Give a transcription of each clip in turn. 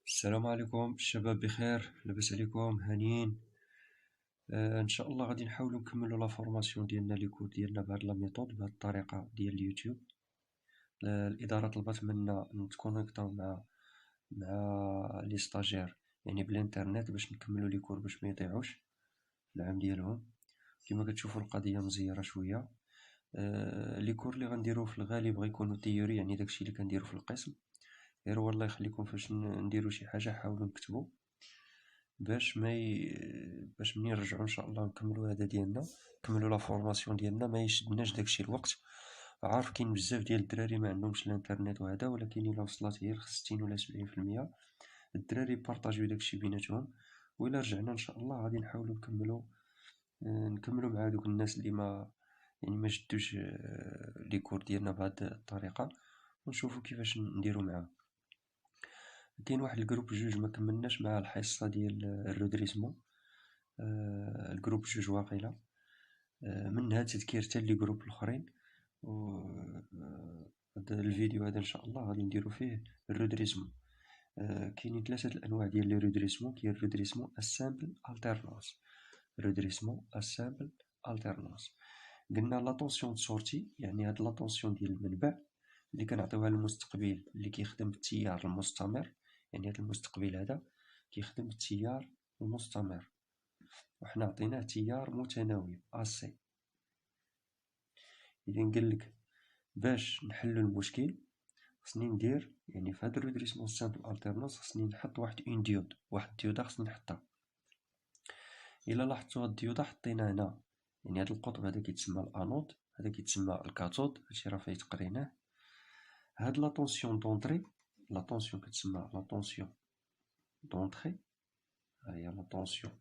السلام عليكم الشباب، بخير؟ لاباس عليكم؟ هانيين؟ ان شاء الله غادي نحاولوا نكملوا لا فورماسيون ديالنا لي كور ديالنا بهاد لا ميثود، بهاد الطريقه ديال اليوتيوب. الاداره طلبت منا نتكونيكطاو مع لي ستاجير، يعني بالانترنت، باش نكملوا لي كور باش ما يضيعوش في العام ديالهم. كما كتشوفوا القضيه مزيره شويه. لي كور اللي غنديرو في الغالب غيكونوا تيوري، يعني داكشي اللي كنديرو في القسم. غير والله يخليكم فاش نديرو شي حاجه حاولوا نكتبوا باش منين نرجعو ان شاء الله نكملو هذا ديالنا، نكملو لا فورماسيون ديالنا، ما يشدناش داكشي الوقت. عارف كاين بزاف ديال الدراري ما عندهمش الانترنت وهذا، ولكن الا وصلت هي ل 60 ولا 70% الدراري بارطاجيو داكشي بيناتهم. وإلا رجعنا ان شاء الله غادي نحاولو نكملو مع هادوك الناس اللي ما شدوش لي كور ديالنا بهاد الطريقه، ونشوفو كيفاش نديرو معاهم. كاين واحد الجروب جوج ما كملناش مع الحصه ديال الرودريسمون. الجروب جوج واقيلا، منها تذكير حتى لي جروب الاخرين. و هذا الفيديو هذا ان شاء الله غادي نديرو فيه الرودريسمون. كاينين ثلاثه الانواع ديال لي رودريسمون. كاين الرودريسمون السامبل التيرنونس، رودريسمون السامبل التيرنونس. قلنا لاتونسيون دو سورتي، يعني هاد لاتونسيون ديال المنبع اللي كنعطيوها للمستقبل اللي كيخدم بالتيار المستمر. يعني هاد المستقبل هذا كيخدم بالتيار المستمر، وحنا عطيناه تيار متناوب AC. إذا قالك باش نحلو المشكل خصني ندير، يعني في هاد الريدريسمون سامبل التيرنونس خصني نحط واحد ديود، واحد الديوده خصني نحطها. إلا لاحظتو هاد الديوده حطينا هنا، يعني هاد القطب هذا كيتسمى الانود، هذا كيتسمى الكاثود، هادشي راه فايت قريناه. هاد لاتونسيون دونطري، لاتونسيون كتسمى لاتونسيون دونطري، هي لاتونسيون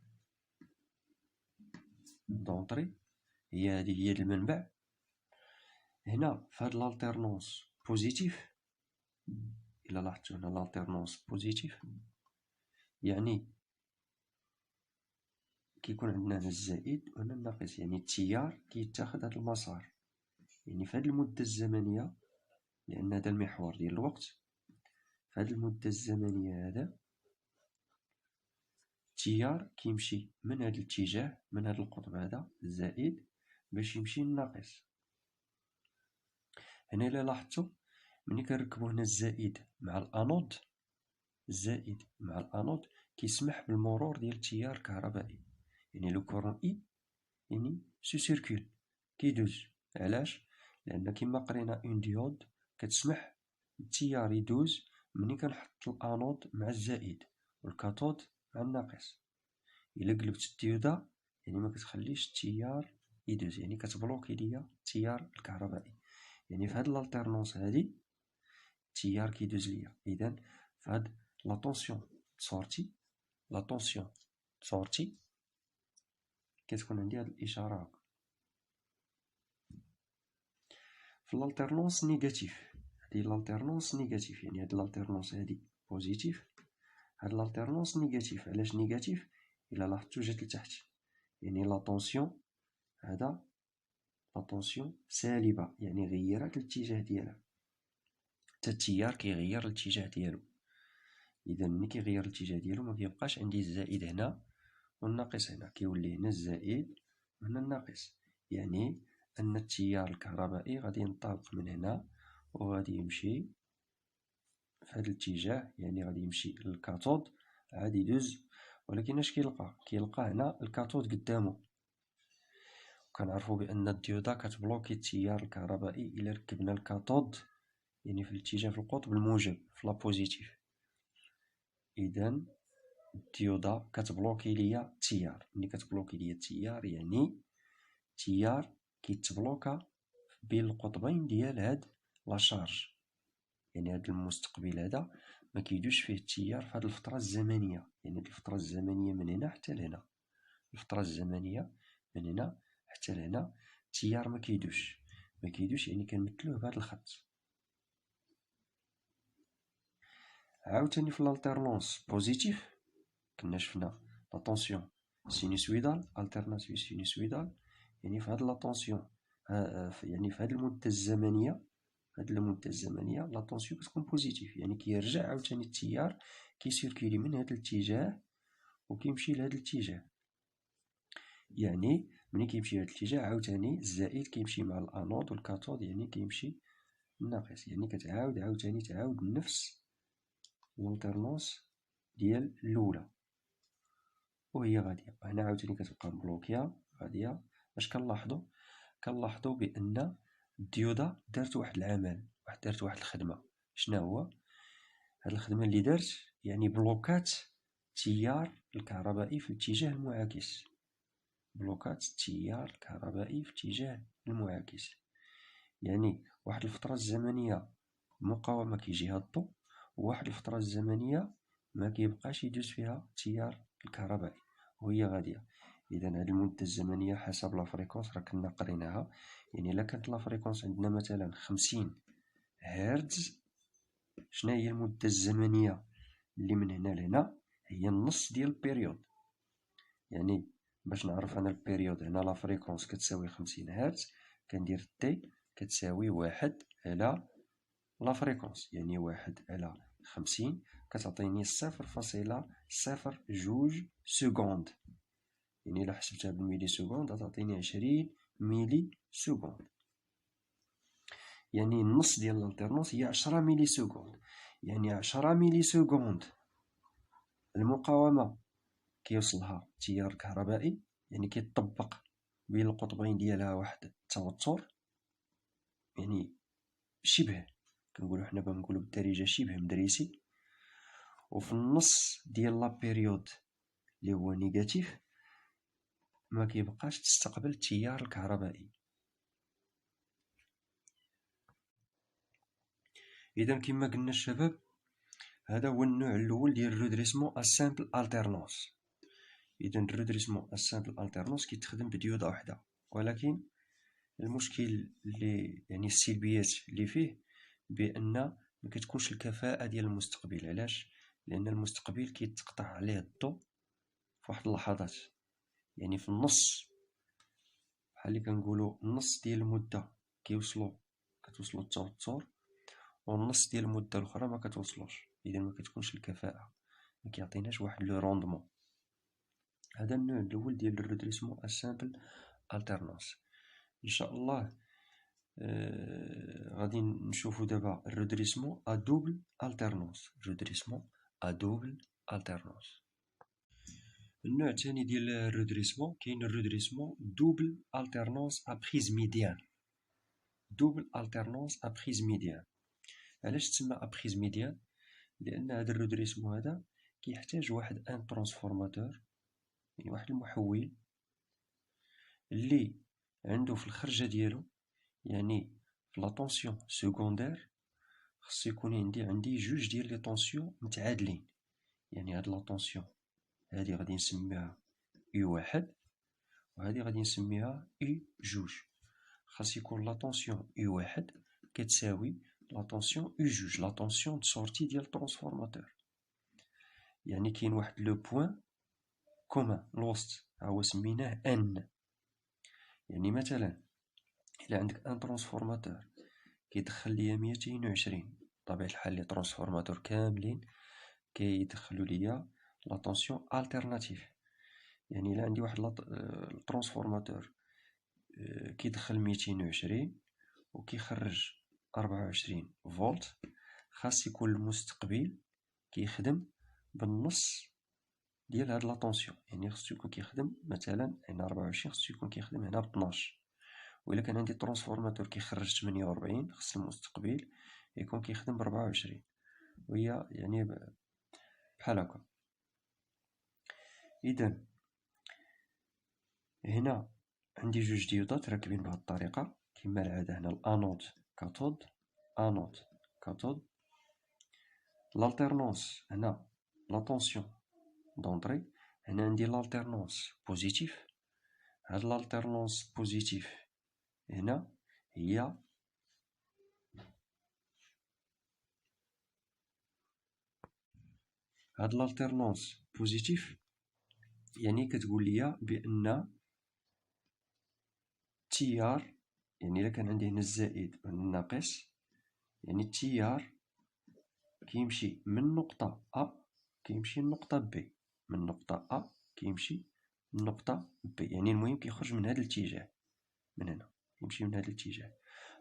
دونطري، هي المنبع. هنا في هاد l'alternance بوزيتيف، إلا لاحظتو هنا l'alternance بوزيتيف، يعني كيكون عندنا هنا الزائد وهنا الناقص، يعني التيار كيتاخد هاد المسار. يعني في هاد المدة الزمنية، لأن هذا المحور ديال الوقت، في هاد المدة الزمنية هذا التيار كيمشي من هاد الاتجاه، من هاد القطب هذا الزائد، باش يمشي للناقص. هنا إلا لاحظتو ملي كنركبو هنا الزائد مع الانود، الزائد مع الانود كيسمح بالمرور ديال التيار الكهربائي، يعني لو كورون اي، يعني سو سيركول كيدوز. علاش؟ لان كما قرينا اون ديود كتسمح التيار يدوز ملي كنحط الانود مع الزائد والكاثود مع الناقص. الا قلبت الديوده يعني ما كتخليش التيار يدوز، يعني كتبلوكي ليا التيار الكهربائي. يعني في هاد الالتيرنونس هادي التيار كيدوز ليا. اذا في هاد لا طونسيون سورتي، لا طونسيون سورتي كتكون عندي هاد الاشاره هكا. في الالتيرنونس نيجاتيف، هادي الالتيرنونس نيجاتيف، يعني هاد الالتيرنونس هادي بوزيتيف، هاد الالتيرنونس نيجاتيف. علاش نيجاتيف؟ الا لاحظتو جات لتحت، يعني لا طونسيون هذا لا طونسيون سالبه، يعني غيرت الاتجاه ديالها، حتى التيار كيغير الاتجاه ديالو. اذا ملي كيغير الاتجاه ديالو ما كيبقاش عندي الزائد هنا والناقص هنا، كيولي هنا الزائد وهنا الناقص. يعني ان التيار الكهربائي غادي ينطلق من هنا وغادي يمشي في هذا الاتجاه، يعني غادي يمشي للكاثود عادي يدوز. ولكن اش كيلقى هنا الكاثود قدامه. وكنعرفوا بان الديوده كتبلوكي التيار الكهربائي الا ركبنا الكاثود، يعني في الاتجاه في القطب الموجب في لا بوزيتيف. اذا الديوده كتبلوكي ليا التيار. ملي كتبلوكي ليا التيار يعني التيار كيتبلوكا بين القطبين ديال هاد لا شارج، يعني هاد المستقبل هذا ما كيدوش فيه التيار في هاد الفتره الزمنيه. يعني هاد الفتره الزمنيه من هنا حتى لهنا، الفتره الزمنيه من هنا حتى لهنا التيار ما كيدوش يعني كنمثلوه بهذا الخط. عاوتاني في الالتيرنونس بوزيتيف كنا شفنا لا طونسيون سينوسويدال، التيرناتيف سينوسويدال. يعني في هاد لا طونسيون، يعني في هاد المده الزمنيه، هاد المده الزمنيه لا طونسيون كتكون بوزيتيف، يعني كيرجع عاوتاني التيار كيسيركولي من هذا الاتجاه وكيمشي لهذا الاتجاه. يعني ملي كيمشي لهذا الاتجاه عاوتاني الزائد كيمشي مع الانود والكاثود، يعني كيمشي الناقص، يعني كتعاود عاوتاني تعاود نفس الالترنونس ديال الاولى وهي غاديه. هنا عاوتاني كتبقى مبلوكيه غاديه. اش كنلاحظوا بان الديوده دارت واحد العمل، دارت واحد الخدمه. شنو هو هاد الخدمه اللي دارت؟ يعني بلوكات التيار الكهربائي في الاتجاه المعاكس، بلوكات التيار الكهربائي في اتجاه المعاكس. يعني واحد الفتره الزمنيه المقاومه كيجيها الضوء، وواحد الفتره الزمنيه ما كيبقاش يدوز فيها التيار الكهربائي وهي غاديه. اذا هاد المده الزمنيه حسب لا فريكونس راه كنا قريناها. يعني الا كانت لا فريكونس عندنا مثلا 50 هرتز، شنو هي المده الزمنيه اللي من هنا لهنا؟ هي النص ديال البيريود. يعني باش نعرف انا البيريود هنا لا فريكونس كتساوي 50 هرتز، كندير تي كتساوي 1 على لا فريكونس، يعني 1 على 50 كتعطيني 0.02 سكوند. يعني الا حسبتها بالميلي سكوند غتعطيني 20 ميلي سكوند. يعني النص ديال الالترنونس هي 10 ميلي سكوند. يعني 10 ميلي سكوند المقاومة كيوصلها التيار الكهربائي، يعني كيطبق بين القطبين ديالها واحد التوتر، يعني شبه كنقولو حنا بنقولو بالدارجة شبه مدريسي. وفي النص ديال لا بيريود اللي هو نيجاتيف ما كيبقاش تستقبل التيار الكهربائي. اذا كما قلنا الشباب، هذا هو النوع الاول ديال الرودريسمون اسامبل الترنونس. اذا الرودريسمون اسامبل الترنونس كيتخدم بديوده وحده، ولكن المشكل اللي يعني السلبيات اللي فيه بان ما كتكونش الكفاءه ديال المستقبل. علاش؟ لان المستقبل كيتقطع عليه الضوء في واحد اللحظات، يعني في النص، بحال اللي كنقولوا النص ديال المده كتوصلوا التوتر، والنص ديال المده الاخرى ما كتوصلوش. اذا ما كتكونش الكفاءه، ما كيعطيناش واحد لو روندمون. هذا النوع الاول ديال الرودريسمون اسامبل الترنونس. ان شاء الله غادي نشوفوا دابا الرودريسمون ا دوبل الترنونس. الرودريسمون ا دوبل الترنونس. النوع الثاني ديال الرودريسمون كاين الرودريسمون دوبل الترنونس ا بريز ميديان. دوبل الترنونس ا بريز ميديان. علاش تسمى ا بريز ميديان؟ لان هذا الرودريسمون هذا كيحتاج واحد ان ترانسفورماتور، يعني واحد المحول اللي عنده في الخرجه ديالو، يعني في لا طونسيون سكوندير خصو يكون عندي جوج ديال لي طونسيون متعادلين. يعني هاد لا طونسيون هادي غادي نسميها U1 وهادي غادي نسميها U2. خاص يكون لا طونسيون U1 كتساوي لا طونسيون U2، لا طونسيون دو سورتي ديال الترانسفورماتور. يعني كاين واحد لو بوين كومان الوسط، هو سميناه N. يعني مثلا الا عندك ان ترانسفورماتور كيدخل ليا 220، بطبيعة الحال لي ترانسفورماتور كاملين كيدخلوا ليا لا طونسيون التيرناتيف. يعني الا عندي واحد الترانسفورماتور كيدخل 220 وكيخرج 24 فولت، خاص يكون المستقبل كيخدم بالنص ديال هاد لا طونسيون. يعني خصو يكون كيخدم مثلا هنا 24، خصو يكون كيخدم هنا ب 12. وإلا كان عندي ترانسفورماتور كيخرج 48، خص المستقبل يكون كيخدم ب 24. وهي يعني بحال هكا. إذا هنا عندي جوج ديودات راكبين بهاد الطريقة كما العادة. هنا الأنود كاثود، أنود كاثود. l'alternance هنا لا طونسيون دونطري، هنا عندي l'alternance بوزيتيف. هاد l'alternance بوزيتيف هنا هي هاد l'alternance بوزيتيف يعني كتقول ليا بأن التيار، يعني إلا كان عندي هنا الزائد وهنا الناقص، يعني التيار كيمشي من نقطة أ كيمشي للنقطة بي، من النقطة أ كيمشي للنقطة بي، يعني المهم كيخرج من هذا الاتجاه، من هنا يمشي من هذا الاتجاه.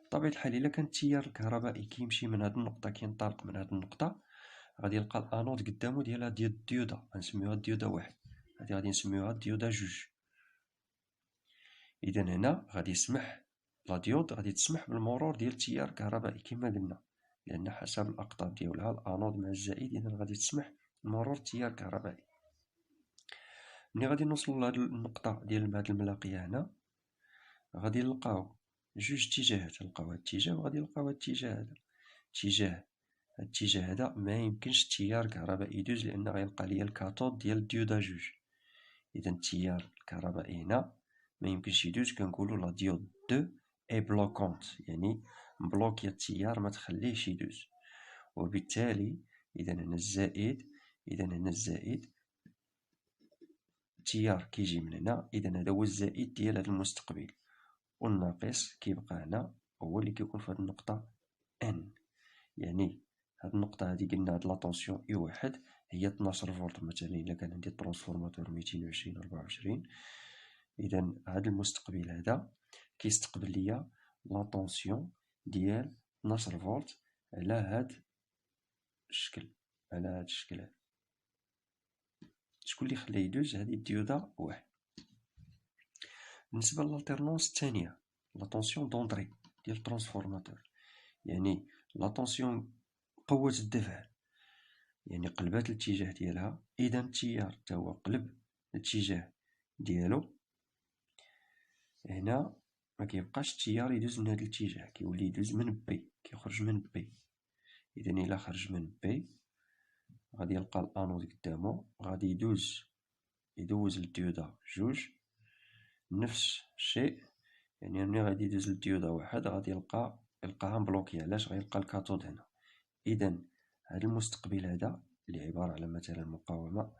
بطبيعة الحال إلا كان التيار الكهربائي كيمشي من هذه النقطة، كينطلق من هذه النقطة، غادي يلقى الأنود قدامو ديالها ديال الديودة، غنسميوها الديودة واحد، هادي غادي نسميوها الديودة جوج. إذا هنا غادي يسمح لا ديود غادي تسمح بالمرور ديال التيار الكهربائي كما قلنا، لأن حسب الأقطاب ديالها الأنود مع الزائد، إذا غادي تسمح بمرور التيار الكهربائي. ملي غادي نوصلو لهاد النقطة ديال هاد الملاقية هنا، غادي نلقاو جوج اتجاهات، نلقاو هاد الاتجاه وغادي نلقاو هاد الاتجاه هذا. الاتجاه هذا ما يمكنش التيار الكهربائي يدوز، لأن غيلقى ليا الكاثود ديال الديودة جوج. إذا التيار الكهربائي هنا ما يمكنش يدوز، كنقولو لا ديود دو اي بلوكونت، يعني مبلوكيا التيار ما تخليهش يدوز. وبالتالي إذا هنا الزائد التيار كيجي من هنا، إذا هذا هو الزائد ديال هذا المستقبل، والناقص كيبقى هنا هو اللي كيكون في هذه النقطة ان. يعني هاد النقطة هادي قلنا هاد لاتونسيون اي واحد هي 12 فولت مثلا، إلا كان عندي ترانسفورماتور 220 24. إذا هاد المستقبل هذا كيستقبل ليا لاتونسيون ديال 12 فولت على هاد الشكل، هذا. شكون اللي خلاه يدوز؟ هادي الديودة واحد. بالنسبة للالتيرنونس الثانية، لاتونسيون دوندري ديال الترانسفورماتور، يعني لاتونسيون قوة الدفع، يعني قلبات الاتجاه ديالها. إذا التيار تا هو قلب الاتجاه ديالو، هنا ما كيبقاش التيار يدوز من هذا الاتجاه، كيولي يدوز من بي، كيخرج من بي. إذا إلا خرج من بي غادي يلقى الأنود قدامو، غادي يدوز للديودة جوج نفس الشيء. يعني ملي غادي يدوز للديودة واحد غادي يلقاها مبلوكية. علاش؟ غيلقى الكاثود هنا. إذا هذا المستقبل هذا اللي عبارة على مثلا مقاومة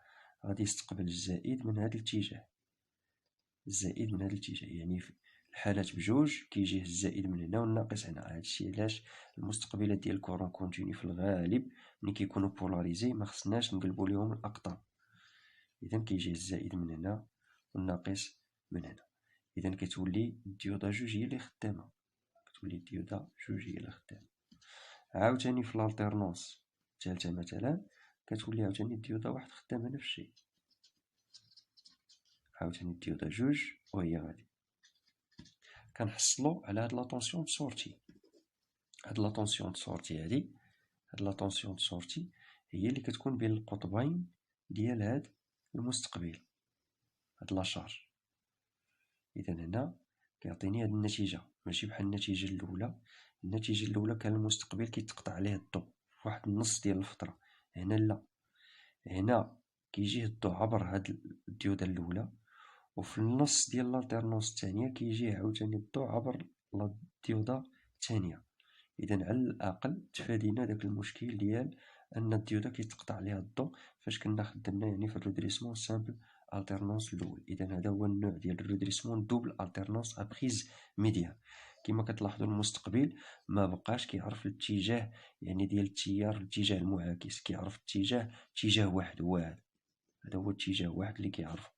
غادي يستقبل الزائد من هذا الاتجاه، يعني في الحالات بجوج كيجيه الزائد من هنا والناقص هنا. هادشي علاش المستقبلات ديال الكورون كونتيني في الغالب ملي كيكونوا بولاريزي ما خصناش نقلبوا ليهم الأقطاب. إذا كيجيه الزائد من هنا والناقص من هنا. إذا كتولي الديودة جوج هي اللي خدامة، عاوتاني في الالتيرنونس الثالثة مثلا كتولي عاوتاني الديودة واحد خدامة نفس الشيء، عاوتاني الديودة جوج وهي غادي. كنحصلو على هاد لاتونسيون سورتي. هاد لاتونسيون سورتي هي اللي كتكون بين القطبين ديال هاد المستقبل، هاد لاشارج. إذا هنا كيعطيني هاد النتيجة، ماشي بحال النتيجة الأولى. النتيجة الأولى كان المستقبل كيتقطع عليه الضوء في واحد النص ديال الفترة، هنا لا، هنا كيجيه الضوء عبر هاد الديودة الأولى، وفي النص ديال لالتيرنونس الثانية كيجيه عاوتاني الضوء عبر الديودة الثانية. إذا على الأقل تفادينا داك المشكل ديال أن الديودة كيتقطع عليها الضوء فاش كنا خدمنا يعني في الرودريسمون سامبل التيرنونس الأول. إذا هذا هو النوع ديال الرودريسمون دوبل التيرنونس أبريز ميديان. كما كتلاحظوا المستقبل ما بقاش كيعرف الاتجاه يعني ديال التيار، الاتجاه المعاكس، كيعرف اتجاه واحد، هو هذا هو اتجاه واحد اللي كيعرف.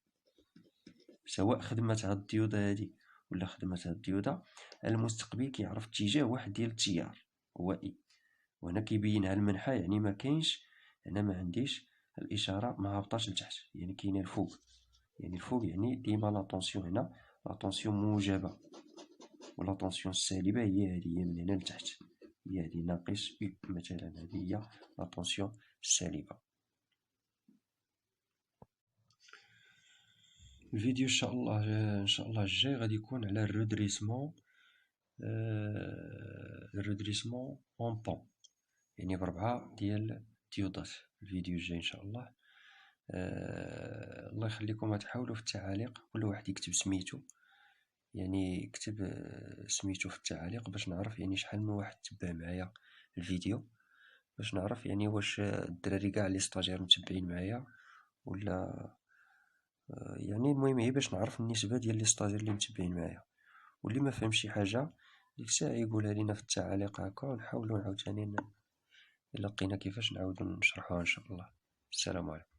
سواء خدمت هاد الديودة هادي ولا خدمت هاد الديودة، المستقبل كيعرف اتجاه واحد ديال التيار هو اي. وهنا كيبينها المنحى، يعني ما كاينش هنا، ما عنديش الاشاره ما هابطاش لتحت، يعني كاينه الفوق. يعني الفوق يعني ديما لاتونسيون هنا لاتونسيون موجبه، ولاتونسيون السالبه هي هذه، هي من هنا لتحت، هي هذه ناقص مثلا، هذه هي لاتونسيون السالبه. الفيديو ان شاء الله الجاي غادي يكون على الرودريسمون اون بون، يعني بربعة ديال الديودات. الفيديو الجاي ان شاء الله. الله يخليكم تحاولوا في التعاليق كل واحد يكتب سميتو، يعني يكتب سميتو في التعاليق باش نعرف يعني شحال من واحد تبع معايا الفيديو، باش نعرف يعني واش الدراري كاع لي ستاجير متبعين معايا ولا يعني المهم هي باش نعرف النسبة ديال لي ستاجير اللي متبعين معايا. واللي ما فهم شي حاجة ديك الساعة يقولها لينا في التعاليق هكا، ونحاولوا عاوتاني الا لقينا كيفاش نعاودو نشرحوها ان شاء الله. السلام عليكم.